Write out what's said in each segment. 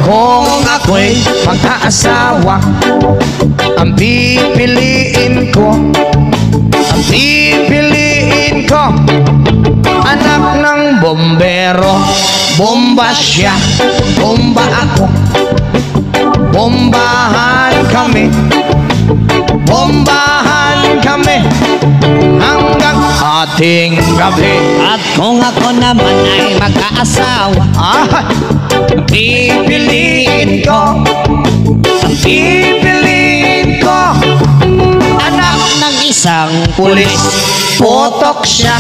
Kung ako'y mag-aasawa, ang pipiliin ko, anak ng bombero. Bomba siya, bomba ako, bombahan kami hanggang ating gabi. At kung ako naman ay mag-aasawa, pipiliin ko, anak ng isang pulis. Potok siya,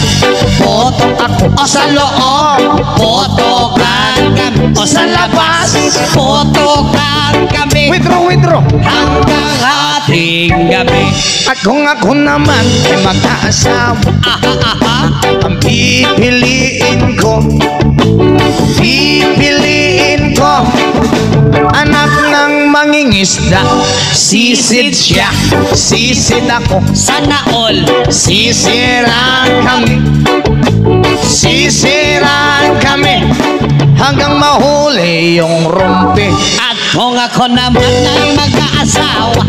potok ako, o sa loob potokan kami, o sa labas potokan kami. Withdraw hanggang ating gabi. At kung ako naman ay mag-aasawa, ang pipiliin ko, anak ng mangingisda. Sisid siya, sisid ako, sana all sisiran kami hanggang mahuli yung rumpi. At kung ako naman ay mag-aasawa,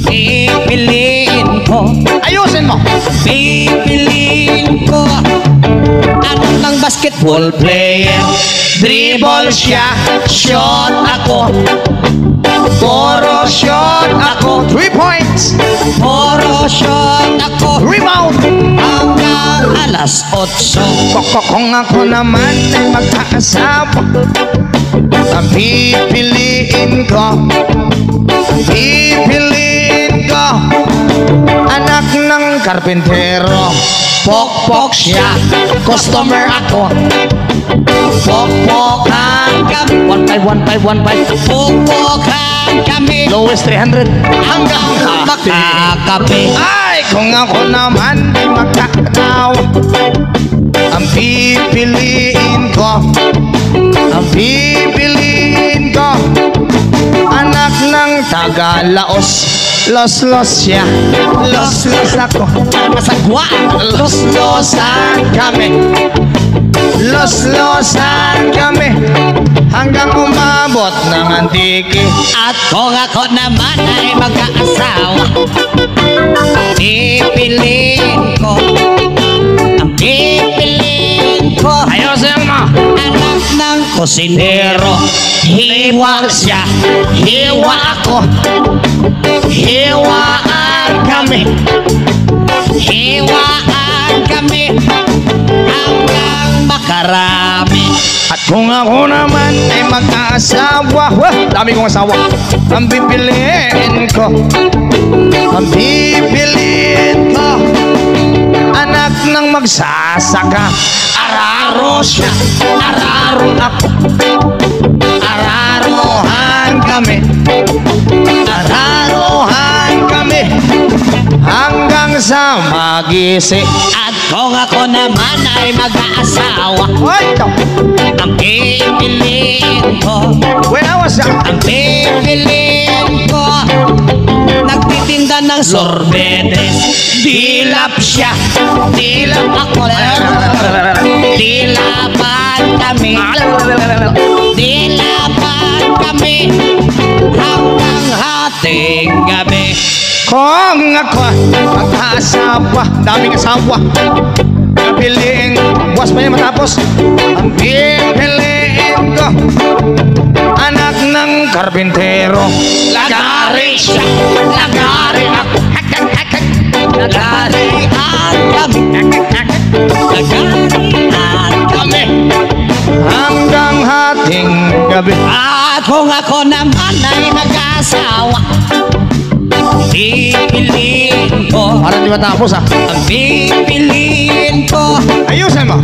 pipiliin ko, ayusin mo, pipiliin ko anak ng basketball player. Dribble siya, shot ako, puro shot ako, 3 points, Puro shot ako, rebound hanggang alas 8. Kung ako naman ay mag-aasawa, ang pipiliin ko, anak ng karpentero. Pokpok siya, customer ako, pokpokan kami, 1515 Pupukan kami lowest 300 hanggang makakape. Ay, kung ako naman ay magkakatawa, ang pipiliin ko, anak ng Tagalaos. Los siya, los ako, Masagwa losan kami hanggang umabot ng Antique. At kung ako naman ay mag-aasawa, pipiliin ko, Ayusin mo, anak ng kusinero. hiwa siya, hiwa ako, hiwaan kami hanggang makarami. At kung ako naman ay mag-aasawa, dami kong asawa, ang pipiliin ko, anak ng magsasaka. Araro siya, araro ako, araruhan kami hanggang sa magisi. At kung ako naman ay mag-aasawa, ang pipiliin ko, nagtitinda ng sorbetes. Dilap siya, Dilap ako, dilapan kami hanggang hating gabi. kung ako mag-aasawa, daming asawa, pipiliin, buwas pa niya matapos, ang pipiliin ko, anak ng karpintero. Lagari siya, lagari ako, Lagarian kami hanggang hating gabi. At kung ako naman ay mag-asawa, pipiliin ko, Para di matapos ang pipiliin ko, ayusin mo.